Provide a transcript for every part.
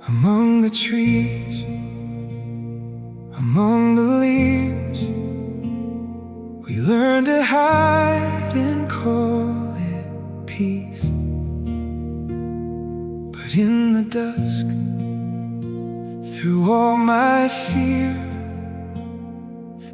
Among the trees, among the leaves, we learn to hide and call it peace. But in the dusk, through all my fear,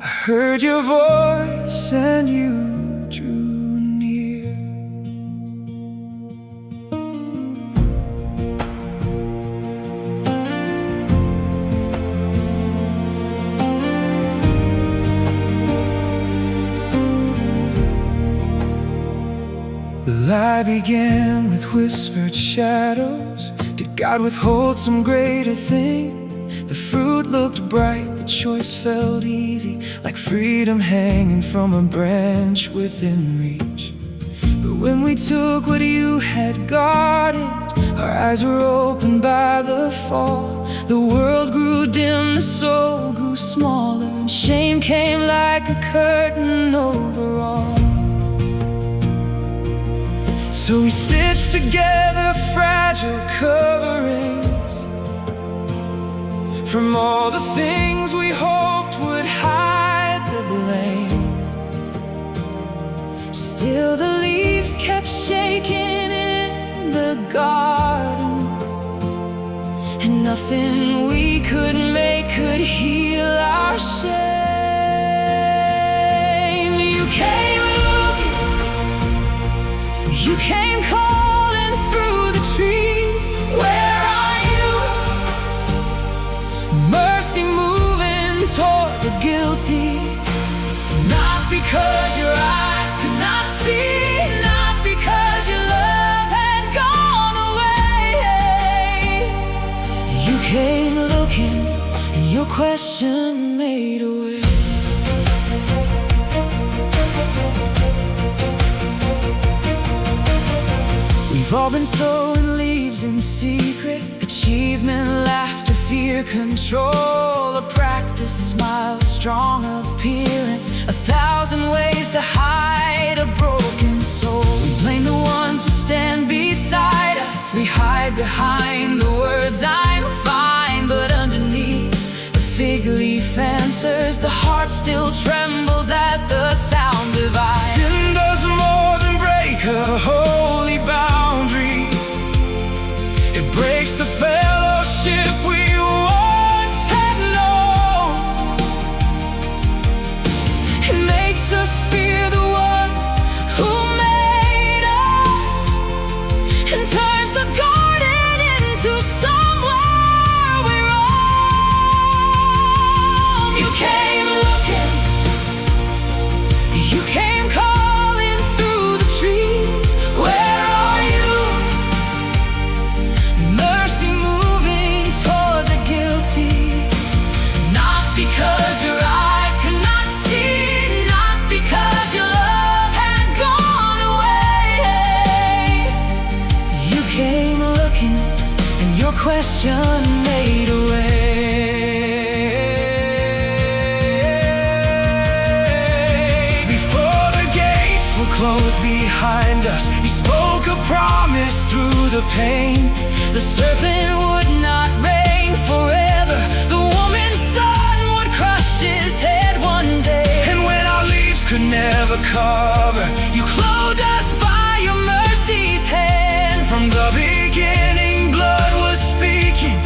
I heard your voice and you drew near. The lie began with whispered shadows. Did God withhold some greater thing? The fruit looked bright, the choice felt easy, like freedom hanging from a branch within reach. But when we took what you had guarded, our eyes were opened by the fall. The world grew dim, the soul grew smaller, and shame came like a curtain over all. So we stitched together fragile coverings from all the things we hoped would hide the blame. Still the leaves kept shaking in the garden, and nothing we could make could heal our shame. You came looking, you came calling through the trees. Where are you? Mercy moving toward the guilty. Not because your eyes could not see, not because your love had gone away. You came looking, and your question made a way. We've all been sowing leaves in secret. Achievement, laughter, fear, control. A practice, smile, a strong appearance. 1,000 ways to hide a broken soul. We blame the ones who stand beside us. We hide behind the words I'm fine. But underneath the fig leaf answers, the heart still trembles at the sound of I. Sin does more than break a holy boundary. It breaks the fellowship we once had known. It makes us fear the one who made us, and turns the garden into somewhere we roam. You came looking, you came calling through the trees. Where are you? Mercy moving toward the guilty. Not because your eyes could not see, not because your love had gone away. You came looking, and your question made a way. Before the gates were closed behind us, you spoke a promise through the pain. The serpent would not reign forever. The woman's son would crush his head one day. And when our leaves could never cover, you clothed us by your mercy's hand. From the beginning, blood was speaking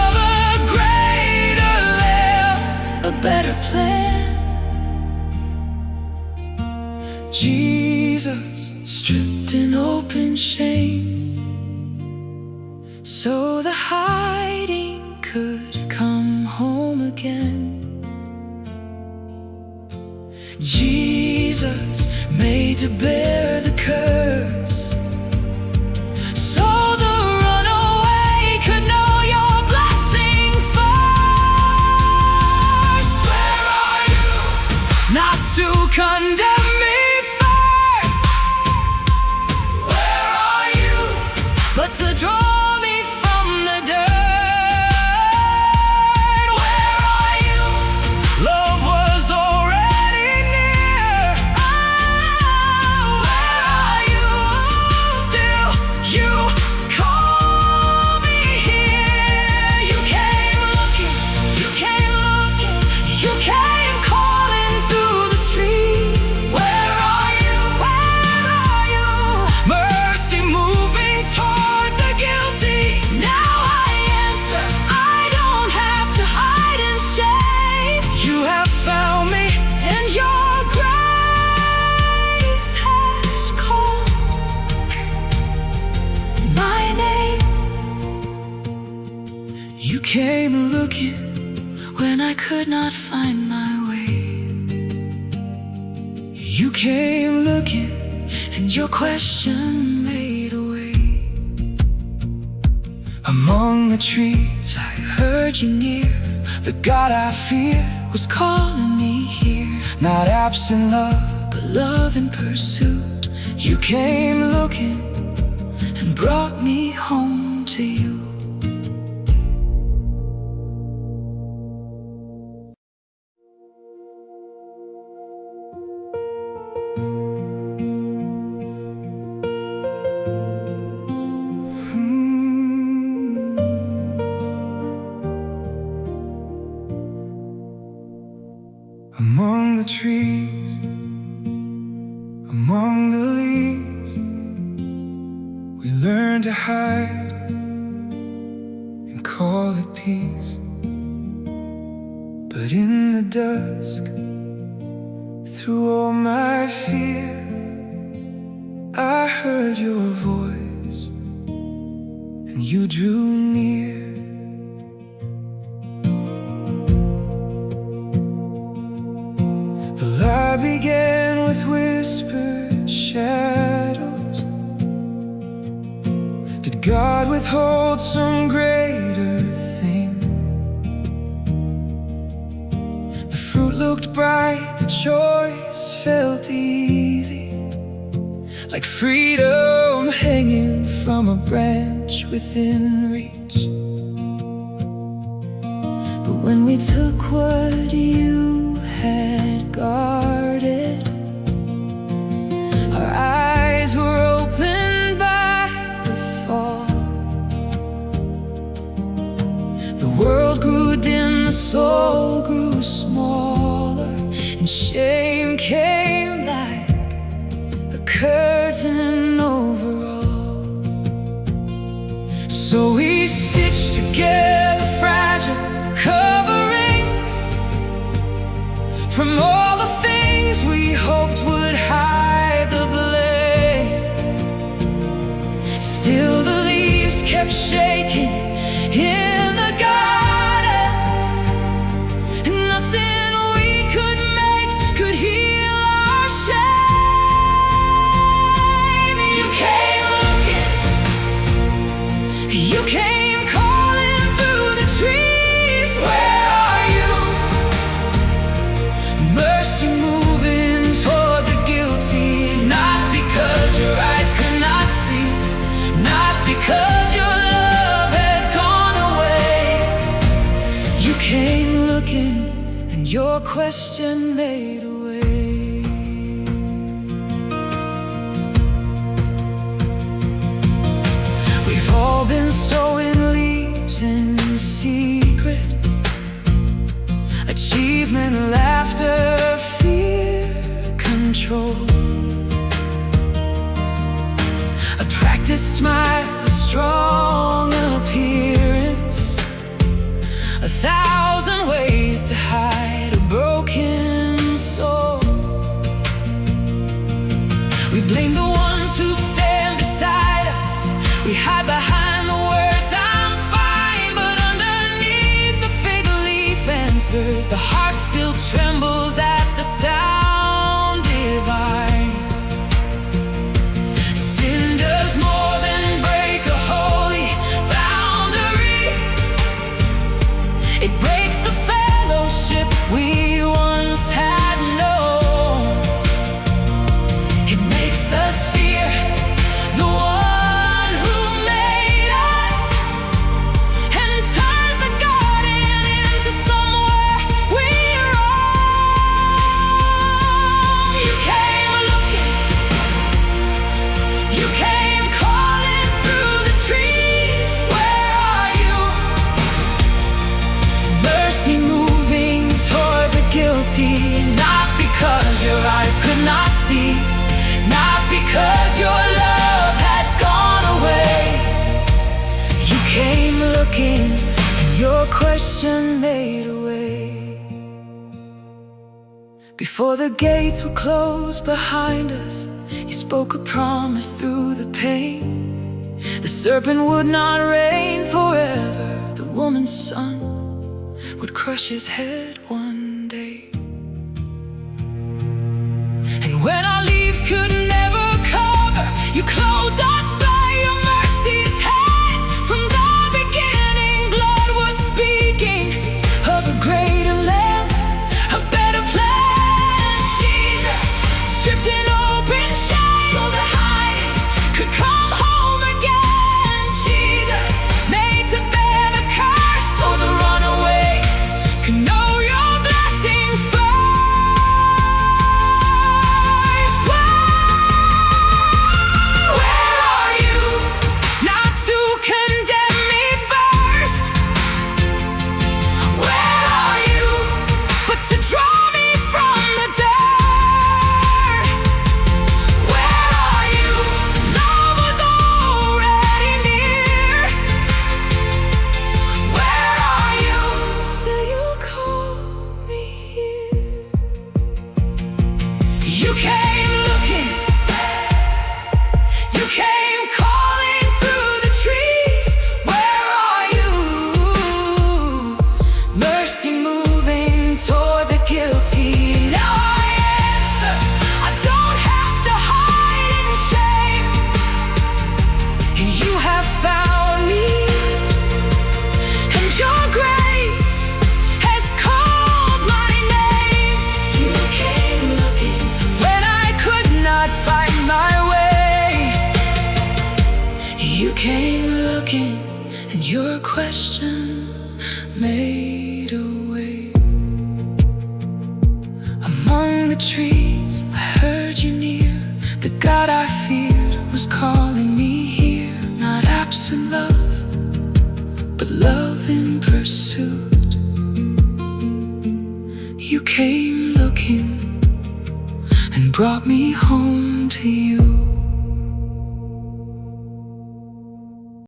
of a greater lamb, a better plan. Jesus stripped in open shame, so the hiding could come home again. Jesus made to bear the curse, so the runaway could know your blessing first. Where are you? Not to condemn me first. Where are you? But to draw me from the dirt. Where are you? Love was already near. Oh, You came looking when I could not find my way. You came looking, and your question made a way. Among the trees I heard you near. The God I fear was calling me here. Not absent love, but love in pursuit. You came looking and brought me home to you. Among the trees, among the leaves, we learn to hide and call it peace. But in the dusk, through all my fear, I heard your voice, and you drew near. The lie began with whispered shadows. Did God withhold some greater thing? The fruit looked bright, the choice felt easy, like freedom hanging from a branch within reach. But when we took what you had guarded, our eyes were opened by the fall. The world grew dim, the soul grew smaller, and shame came like a curtain over all. So we stitched together fragile coverings from all the things we hoped would hide the blame. Still the leaves kept shaking in the garden, and nothing we could make could heal our shame. You came looking, you came calling through the trees. Where are you? Mercy moving toward the guilty, not because your eyes could not see, not because your love had gone away. You came looking, and your question made a way. We've all been sowing leaves in secret. Achievement, laughter, fear, control. A practiced smile, a strong appearance, 1,000 ways to hide a broken soul. We blame the ones who stand beside us. We hide behind the words I'm fine, but underneath the fig leaf answers, the heart still trembles at the sound divine. Sin does more than break a holy boundary. It breaks the fellowship we once had known. It makes us fear the one who made us, and turns the garden into somewhere we roam. You came looking, you came calling through the trees. Where are you? Mercy moving toward the guilty, not because your eyes could not see, not because your love had gone away. You came looking, and your question made a way. Before the gates were closed behind us, you spoke a promise through the pain. The serpent would not reign forever. The woman sun would crush his head one day. And when our leaves could never cover, you clothed us by your mercy's hand. From the beginning, blood was speaking of a greater land, a better plan. Jesus, stripped in open shame, so the hiding could come home again. Jesus, made to bear the curse, so the runaway could know your blessing first. Where are you? Not to condemn me first. Where are you? But to draw me from the dirt. Where are you? Love was already near. Where are you? Still you call me here. You came looking, you came calling through the trees. Where are you? Mercy moving toward the guilty. Now I answer, I don't have to hide in shame. And you have found me, and your grace has called my name. You came looking when I could not find my way. You came looking, and your question made a way. Among the trees, I heard you near. The God I feared was calling me here. Not absent love, but love in pursuit. You came looking and brought me home to you.